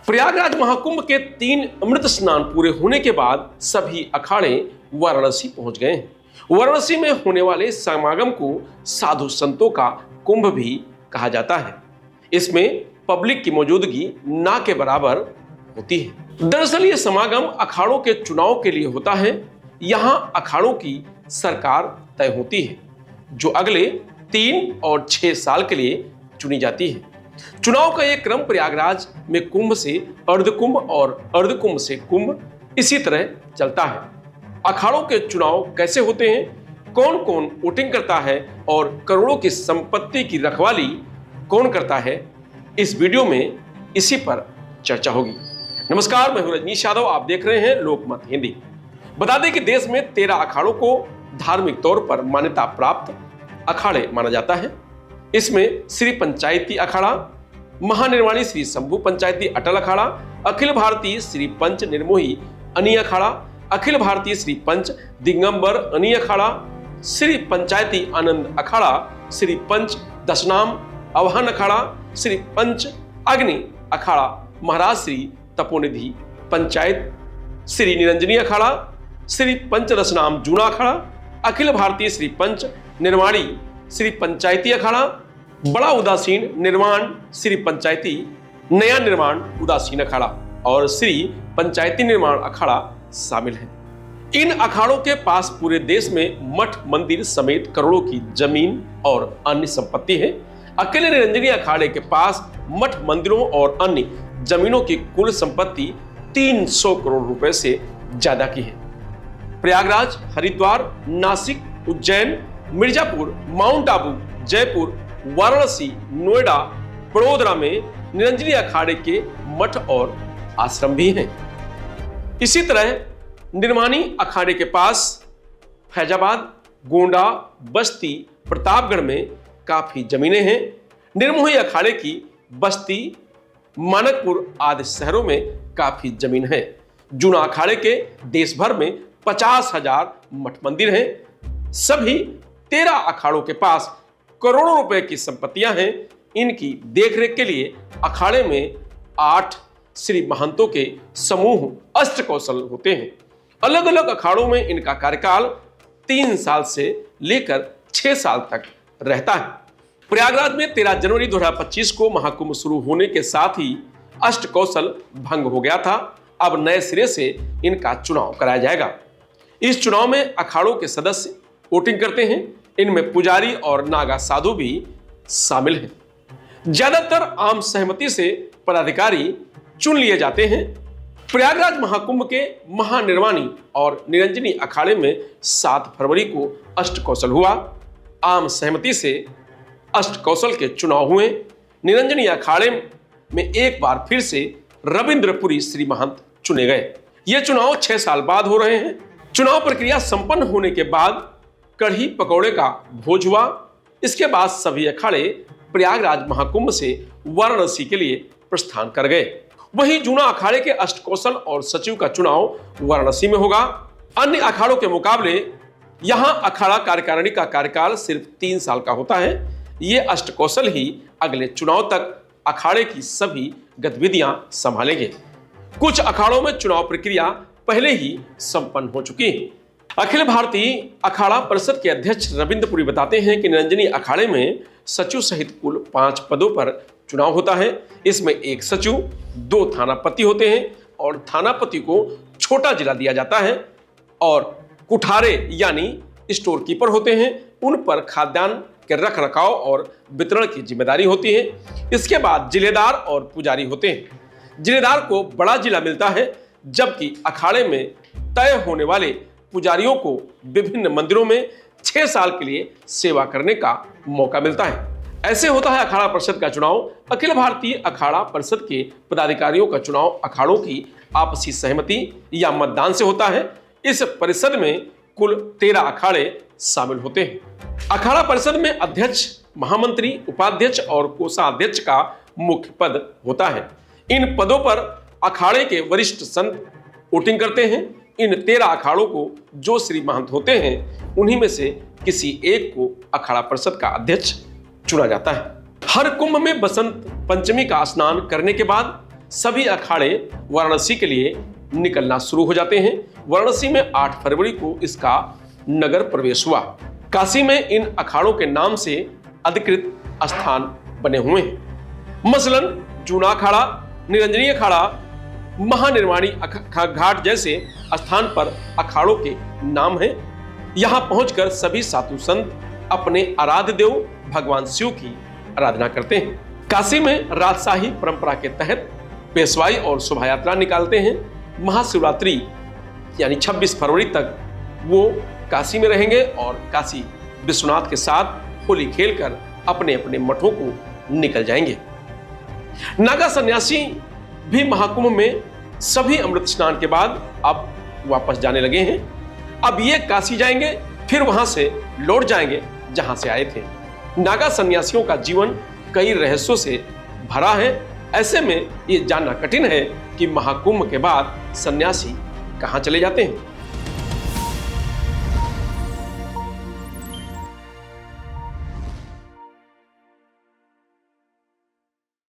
प्रयागराज महाकुंभ के 3 अमृत स्नान पूरे होने के बाद सभी अखाड़े वाराणसी पहुंच गए हैं। वाराणसी में होने वाले समागम को साधु संतों का कुंभ भी कहा जाता है। इसमें पब्लिक की मौजूदगी ना के बराबर होती है। दरअसल ये समागम अखाड़ों के चुनाव के लिए होता है। यहाँ अखाड़ों की सरकार तय होती है, जो अगले 3 और 6 साल के लिए चुनी जाती है। चुनाव का यह क्रम प्रयागराज में कुंभ से अर्धकुंभ और अर्धकुंभ से कुंभ इसी तरह चलता है। अखाड़ों के चुनाव कैसे होते हैं, कौन कौन वोटिंग करता है और करोड़ों की संपत्ति की रखवाली कौन करता है, इस वीडियो में इसी पर चर्चा होगी। नमस्कार, मैं हूं रजनीश यादव, आप देख रहे हैं लोकमत हिंदी। बता दें कि देश में 13 अखाड़ों को धार्मिक तौर पर मान्यता प्राप्त अखाड़े माना जाता है। इसमें श्री पंचायती अखाड़ा, महानिर्वाणी श्री शंभू पंचायती अटल अखाड़ा, अखिल भारतीय श्री पंच निर्मोही अनी अखाड़ा, अखिल भारतीय श्री पंच दिगंबर अनी अखाड़ा, श्री पंचायती आनंद अखाड़ा, श्री पंच दशनाम आवाहन अखाड़ा, श्री पंच अग्नि अखाड़ा, महाराज श्री तपोनिधि पंचायत श्री निरंजनी अखाड़ा, श्री पंच दशनाम जूना अखाड़ा, अखिल भारतीय श्री पंच निर्वाणी श्री पंचायती अखाड़ा, बड़ा उदासीन निर्माण श्री पंचायती नया निर्माण उदासीन अखाड़ा और श्री पंचायती निर्माण अखाड़ा शामिल है। इन अखाड़ों के पास पूरे देश में मठ मंदिर समेत करोड़ों की जमीन और अन्य संपत्ति है। अकेले निरंजनी अखाड़े के पास मठ मंदिरों और अन्य जमीनों की कुल संपत्ति 300 करोड़ रुपए से ज्यादा की है। प्रयागराज, हरिद्वार, नासिक, उज्जैन, मिर्जापुर, माउंट आबू, जयपुर, वाराणसी, नोएडा, बड़ोदरा में निरंजनी अखाड़े के मठ और आश्रम भी हैं। इसी तरह निर्माणी अखाड़े के पास फैजाबाद, गोंडा, बस्ती, प्रतापगढ़ में काफी जमीनें हैं। निर्मोही अखाड़े की बस्ती, मानकपुर आदि शहरों में काफी जमीन है। जूना अखाड़े के देश भर में 50,000 मठ मंदिर हैं। सभी 13 अखाड़ों के पास करोड़ों रुपए की संपत्तियां हैं। इनकी देखरेख के लिए अखाड़े में 8 श्री महंतों के समूह अष्टकौशल होते हैं। अलग अलग अखाड़ों में इनका कार्यकाल 3 साल से लेकर 6 साल तक रहता है। प्रयागराज में 13 जनवरी 2025 को महाकुंभ शुरू होने के साथ ही अष्टकौशल भंग हो गया था। अब नए सिरे से इनका चुनाव कराया जाएगा। इस चुनाव में अखाड़ों के सदस्य वोटिंग करते हैं। इनमें पुजारी और नागा साधु भी शामिल हैं। ज्यादातर आम सहमति से पदाधिकारी चुन लिए जाते हैं। प्रयागराज महाकुंभ के महानिर्वाणी और निरंजनी अखाड़े में 7 फरवरी को अष्टकौशल हुआ। आम सहमति से अष्टकौशल के चुनाव हुए। निरंजनी अखाड़े में एक बार फिर से रविंद्रपुरी श्री महंत चुने गए। ये चुनाव 6 साल बाद हो रहे हैं। चुनाव प्रक्रिया संपन्न होने के बाद कढ़ी पकौड़े का भोज हुआ। इसके बाद सभी अखाड़े प्रयागराज महाकुंभ से वाराणसी के लिए प्रस्थान कर गए। वहीं जूना अखाड़े के अष्टकौशल और सचिव का चुनाव वाराणसी में होगा। अन्य अखाड़ों के मुकाबले यहां अखाड़ा कार्यकारिणी का कार्यकाल सिर्फ 3 साल का होता है। ये अष्टकौशल ही अगले चुनाव तक अखाड़े की सभी गतिविधियां संभालेंगे। कुछ अखाड़ों में चुनाव प्रक्रिया पहले ही संपन्न हो चुकी है। अखिल भारतीय अखाड़ा परिषद के अध्यक्ष रविंद्रपुरी बताते हैं कि निरंजनी अखाड़े में सचिव सहित कुल 5 पदों पर चुनाव होता है। इसमें 1 सचिव, 2 थानापति होते हैं और थानापति को छोटा जिला दिया जाता है और कुठारे यानी स्टोर कीपर होते हैं। उन पर खाद्यान्न के रख रखाव और वितरण की जिम्मेदारी होती है। इसके बाद जिलेदार और पुजारी होते हैं। जिलेदार को बड़ा जिला मिलता है, जबकि अखाड़े में तय होने वाले पुजारियों को विभिन्न मंदिरों में 6 साल के लिए सेवा करने का मौका मिलता है। ऐसे होता है अखाड़ा परिषद का चुनाव। अखिल भारतीय अखाड़ा परिषद के पदाधिकारियों का चुनाव अखाड़ों की आपसी सहमति या मतदान से होता है। इस परिषद में कुल 13 अखाड़े शामिल होते हैं। अखाड़ा परिषद में अध्यक्ष, महामंत्री, उपाध्यक्ष और कोषाध्यक्ष का मुख्य पद होता है। इन पदों पर अखाड़े के वरिष्ठ संत वोटिंग करते हैं। इन 13 अखाड़ों को जो श्री महंत होते हैं, उन्हीं में से किसी एक को अखाड़ा परिषद का अध्यक्ष चुना जाता है। हर कुंभ में बसंत पंचमी का स्नान करने के बाद सभी अखाड़े वाराणसी के लिए निकलना शुरू हो जाते हैं। वाराणसी में 8 फरवरी को इसका नगर प्रवेश हुआ। काशी में इन अखाड़ों के नाम से अधिकृत स्थान बने हुए हैं। मसलन जूना अखाड़ा, निरंजनी अखाड़ा, महानिर्वाणी घाट जैसे स्थान पर अखाड़ों के नाम हैं। यहां पहुंचकर सभी साधु संत अपने आराध्य देव भगवान शिव की आराधना करते हैं। काशी में राजशाही परंपरा के तहत पेशवाई और शोभा यात्रा निकालते हैं। महाशिवरात्रि यानी 26 फरवरी तक वो काशी में रहेंगे और काशी विश्वनाथ के साथ होली खेलकर अपने अपने मठों को निकल जाएंगे। नागा सन्यासी भी महाकुंभ में सभी अमृत स्नान के बाद अब वापस जाने लगे हैं। अब ये काशी जाएंगे, फिर वहां से लौट जाएंगे जहां से आए थे। नागा सन्यासियों का जीवन कई रहस्यों से भरा है। ऐसे में ये जानना कठिन है कि महाकुंभ के बाद सन्यासी कहां चले जाते हैं।